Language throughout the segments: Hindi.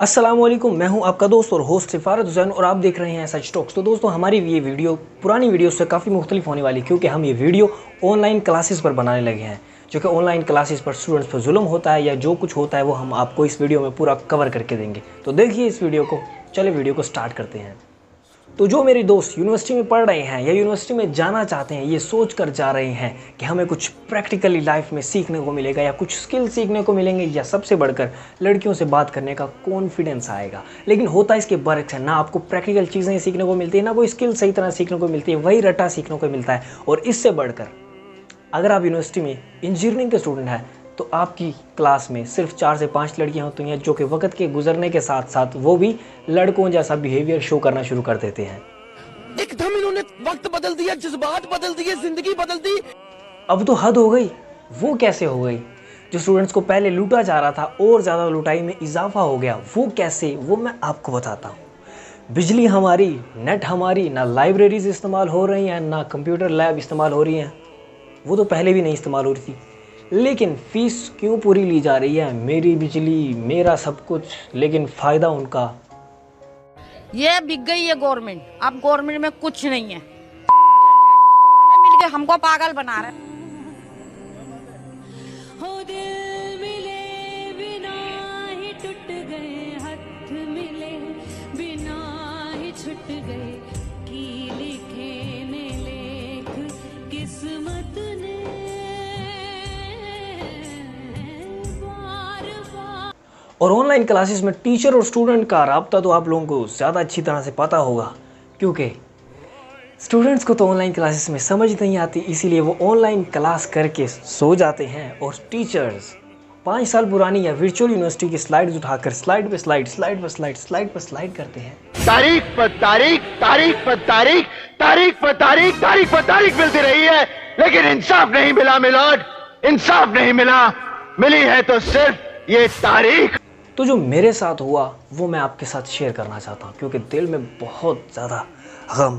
अस्सलामुअलैकुम, मैं हूं आपका दोस्त और होस्ट सिफारत हुसैन और आप देख रहे हैं सच टॉक्स। तो दोस्तों, हमारी ये वीडियो पुरानी वीडियो से काफ़ी मुख्तलिफ होने वाली, क्योंकि हम ये वीडियो ऑनलाइन क्लासेस पर बनाने लगे हैं। जो कि ऑनलाइन क्लासेस पर स्टूडेंट्स पर जुल्म होता है या जो कुछ होता है वो हम आपको इस वीडियो में पूरा कवर करके देंगे। तो देखिए इस वीडियो को, चले वीडियो को स्टार्ट करते हैं। तो जो मेरे दोस्त यूनिवर्सिटी में पढ़ रहे हैं या यूनिवर्सिटी में जाना चाहते हैं, ये सोच कर जा रहे हैं कि हमें कुछ प्रैक्टिकली लाइफ में सीखने को मिलेगा या कुछ स्किल सीखने को मिलेंगे या सबसे बढ़कर लड़कियों से बात करने का कॉन्फिडेंस आएगा, लेकिन होता इसके बरक्स है। ना आपको प्रैक्टिकल चीज़ें सीखने को मिलती है, ना कोई स्किल सही तरह सीखने को मिलती है, वही रटा सीखने को मिलता है। और इससे बढ़कर अगर आप यूनिवर्सिटी में इंजीनियरिंग के स्टूडेंट हैं तो आपकी क्लास में सिर्फ 4 से 5 लड़कियां होती हैं, जो कि वक्त के गुजरने के साथ साथ वो भी लड़कों जैसा बिहेवियर शो करना शुरू कर देते हैं। एकदम इन्होंने वक्त बदल दिया, जज्बात बदल दिए, जिंदगी बदल दी। अब तो हद हो गई। वो कैसे हो गई? जो स्टूडेंट्स को पहले लूटा जा रहा था और ज़्यादा लुटाई में इजाफा हो गया, वो कैसे, वो मैं आपको बताता हूँ। बिजली हमारी, नेट हमारी, ना लाइब्रेरीज इस्तेमाल हो रही हैं, ना कंप्यूटर लैब इस्तेमाल हो रही हैं। वो तो पहले भी नहीं इस्तेमाल हो रही थी, लेकिन फ़ीस क्यों पूरी ली जा रही है? मेरी बिजली, मेरा सब कुछ, लेकिन फ़ायदा उनका। ये बिक गई है गवर्नमेंट। अब गवर्नमेंट में कुछ नहीं है। मिलके हमको पागल बना रहे हैं। हो दिल मिले बिना ही टूट गए, हाथ मिले बिना ही छूट गए, की लिखे ने लेख किस्मत ने बार बार। और ऑनलाइन क्लासेस में टीचर और स्टूडेंट का राब्ता तो आप लोगों को ज़्यादा अच्छी तरह से पता होगा, क्योंकि स्टूडेंट्स को तो ऑनलाइन क्लासेस में समझ नहीं आती, इसीलिए वो ऑनलाइन क्लास करके सो जाते हैं। और टीचर्स 5 साल पुरानी या वर्चुअल यूनिवर्सिटी की स्लाइड्स उठाकर स्लाइड पे स्लाइड, स्लाइड पे स्लाइड, स्लाइड पे स्लाइड करते हैं। तारीख पर तारीख, तारीख पर तारीख, तारीख पर तारीख, तारीख पर तारीख मिलती रही है, लेकिन इंसाफ नहीं मिला मिलोड, इंसाफ नहीं मिला। मिली है तो सिर्फ ये तारीख। तो जो मेरे साथ हुआ वो मैं आपके साथ शेयर करना चाहता हूँ, क्योंकि दिल में बहुत ज़्यादा गम,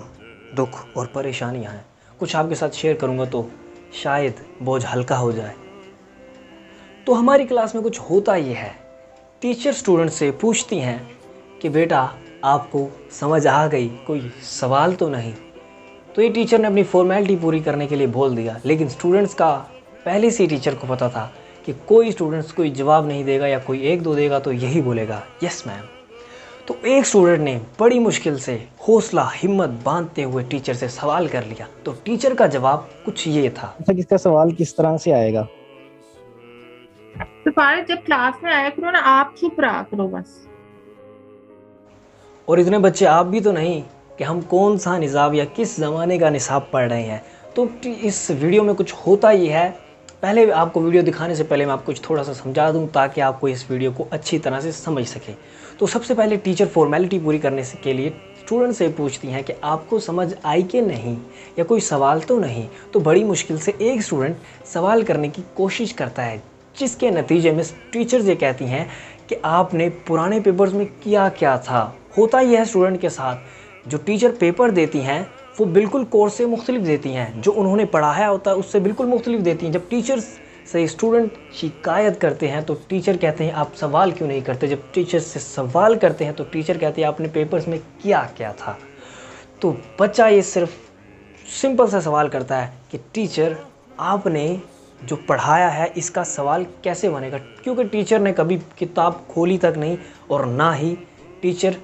दुख और परेशानियाँ हैं। कुछ आपके साथ शेयर करूँगा तो शायद बोझ हल्का हो जाए। तो हमारी क्लास में कुछ होता ये है, टीचर स्टूडेंट से पूछती हैं कि बेटा आपको समझ आ गई, कोई सवाल तो नहीं? तो ये टीचर ने अपनी फॉर्मेलिटी पूरी करने के लिए बोल दिया, लेकिन स्टूडेंट्स का पहले से ही टीचर को पता था कि कोई स्टूडेंट्स कोई जवाब नहीं देगा या कोई एक दो देगा तो यही बोलेगा यस मैम। तो एक स्टूडेंट ने बड़ी मुश्किल से हौसला हिम्मत बांधते हुए टीचर से सवाल कर लिया। तो टीचर का जवाब कुछ ये था। इसका सवाल किस तरह से आएगा? तो फारिद जब क्लास में आया करो ना, आप चुप रहा करो बस। और इतने बच्चे आप भी तो नहीं कि हम कौन सा निसाब या किस ज़माने का निसाब पढ़ रहे हैं। तो इस वीडियो में कुछ होता ये है। पहले आपको वीडियो दिखाने से पहले मैं आपको कुछ थोड़ा सा समझा दूं, ताकि आपको इस वीडियो को अच्छी तरह से समझ सके। तो सबसे पहले टीचर फॉर्मेलिटी पूरी करने से के लिए स्टूडेंट से पूछती हैं कि आपको समझ आई कि नहीं, या कोई सवाल तो नहीं। तो बड़ी मुश्किल से एक स्टूडेंट सवाल करने की कोशिश करता है, जिसके नतीजे में टीचर्स ये कहती हैं कि आपने पुराने पेपर्स में किया क्या था। होता यह है स्टूडेंट के साथ, जो टीचर पेपर देती हैं वो बिल्कुल कोर्स से मुख्तलिफ देती हैं, जो उन्होंने पढ़ाया होता है उससे बिल्कुल मुख्तलिफ देती हैं। जब टीचर्स से स्टूडेंट शिकायत करते हैं तो टीचर कहते हैं आप सवाल क्यों नहीं करते। जब टीचर से सवाल करते हैं तो टीचर कहते हैं आपने पेपर्स में किया क्या था। तो बच्चा ये सिर्फ सिंपल सा सवाल करता है कि टीचर आपने जो पढ़ाया है इसका सवाल कैसे बनेगा, क्योंकि टीचर ने कभी किताब खोली तक नहीं और ना ही टीचर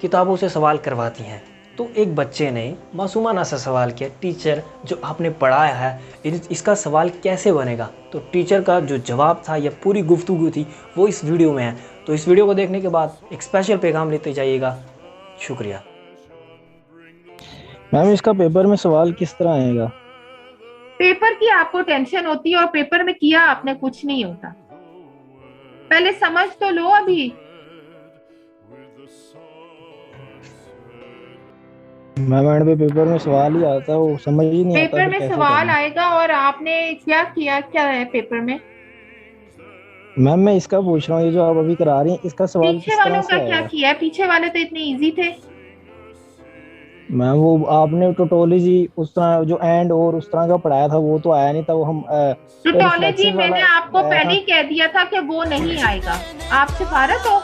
किताबों से सवाल करवाती हैं। तो एक बच्चे ने मासूमाना सा सवाल किया, टीचर जो आपने पढ़ाया है इसका सवाल कैसे बनेगा। तो टीचर का जो जवाब था या पूरी गुफ्तगू थी वो इस वीडियो में है। तो इस वीडियो को देखने के बाद एक स्पेशल पैगाम लेते जाइएगा। शुक्रिया। मैम इसका पेपर में सवाल किस तरह आएगा? पेपर की आपको टेंशन होती है और पेपर में किया आपने कुछ नहीं होता। पहले समझ तो लो अभी। मैम पे पेपर में सवाल ही आता है, वो समझ ही नहीं आता। पेपर में सवाल आएगा और आपने क्या किया, क्या है पेपर में? मैम मैं इसका पूछ रहा हूँ, ये जो आप अभी करा रही हैं इसका सवाल पीछे वालों का क्या किया? पीछे वाले तो इतने इजी थे। मैम वो आपने टोटोलॉजी उस तरह जो एंड और उस तरह का पढ़ाया था वो तो आया नहीं था। वो हम टोटोलॉजी मैंने आपको पहले ही कह दिया था कि वो नहीं आएगा। आप सिफारत हो।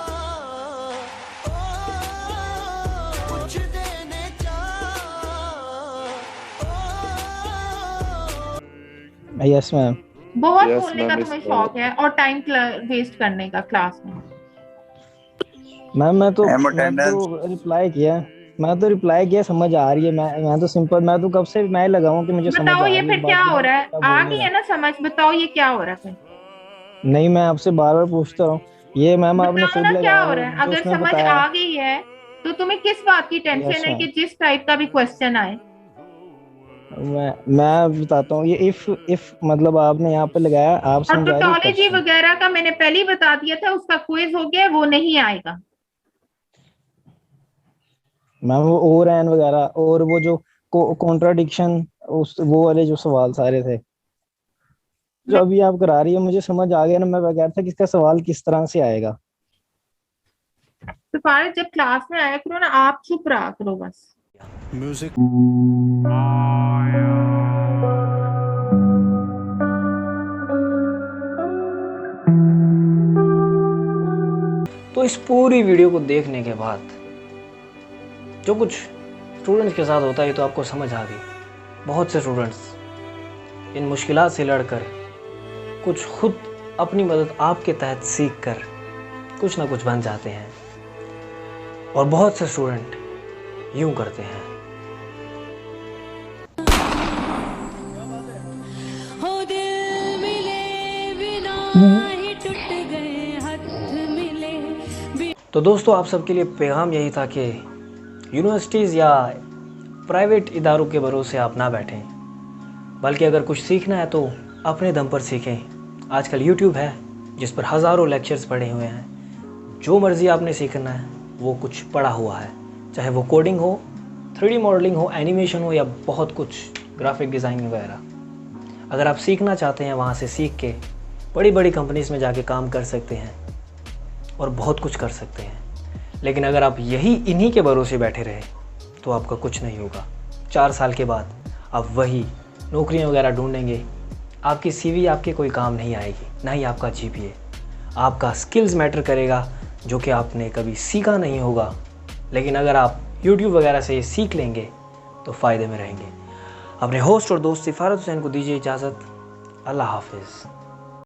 Yes ma'am. बहुत Yes, बोलने का ma'am, तुम्हें it's शौक है और टाइम वेस्ट करने का क्लास में। मैम मैं तो attendance. रिप्लाई किया, समझ आ रही है। मैं तो सिंपल, मैं तो कब से मैं लगाऊं कि मुझे समझ बताओ आ ये रही है फिर क्या बाकी हो मैं रहा है? क्या आ बोलने गई है का। ना समझ? बताओ ये क्या हो रहा है फिर? नहीं, मैं आपसे बार बार पूछता हूँ। ये मैम आपने बताओ खुद ना क्या लगाया, हो वो रहा है? जो अगर उसने समझ बताया। आ गई है तो तुम्हें किस बात की यस टेंशन है मैम। कि जिस टाइप का भी क्वेश्चन आए? मैं बताता हूँ। ये इफ मतलब आपने यहाँ पे लगाया, आप और समझा रहे हो टोटोलॉजी क्वेश्चन। वगैरह का मैंने पहले ही बता दिया था, उसका क्विज हो गया, वो नहीं आएगा। मैम वो और एन वगैरह और वो जो कॉन्ट्राडिक्शन, उस वो वाले जो सवाल सारे थे जो अभी आप करा रही है, मुझे समझ आ गया ना। मैं कह रहा था कि इसका सवाल किस तरह से आएगा। तो फारिग जब क्लास में आया करो ना, आप चुप रहा करो बस। तो इस पूरी वीडियो को देखने के बाद जो कुछ स्टूडेंट्स के साथ होता है तो आपको समझ आ गई। बहुत से स्टूडेंट्स इन मुश्किलात से लड़कर कुछ खुद अपनी मदद आपके तहत सीख कर कुछ ना कुछ बन जाते हैं, और बहुत से स्टूडेंट यूं करते हैं। हो दिल मिले बिना ही टूट गए हाथ मिले। तो दोस्तों, आप सबके लिए पैगाम यही था कि यूनिवर्सिटीज़ या प्राइवेट इदारों के भरोसे आप ना बैठें, बल्कि अगर कुछ सीखना है तो अपने दम पर सीखें। आजकल यूट्यूब है जिस पर हज़ारों लेक्चर्स पड़े हुए हैं। जो मर्ज़ी आपने सीखना है वो कुछ पड़ा हुआ है, चाहे वो कोडिंग हो, 3D मॉडलिंग हो, एनिमेशन हो, या बहुत कुछ ग्राफिक डिज़ाइनिंग वगैरह। अगर आप सीखना चाहते हैं, वहाँ से सीख के बड़ी बड़ी कंपनीज़ में जाके काम कर सकते हैं और बहुत कुछ कर सकते हैं। लेकिन अगर आप इन्हीं के भरोसे बैठे रहे तो आपका कुछ नहीं होगा। 4 साल के बाद आप वही नौकरियां वगैरह ढूंढेंगे, आपकी CV आपके कोई काम नहीं आएगी, ना ही आपका GPA। आपका स्किल्स मैटर करेगा जो कि आपने कभी सीखा नहीं होगा। लेकिन अगर आप YouTube वगैरह से ये सीख लेंगे तो फ़ायदे में रहेंगे। अपने होस्ट और दोस्त सिफारत हुसैन को दीजिए इजाज़त। अल्लाह हाफिज़।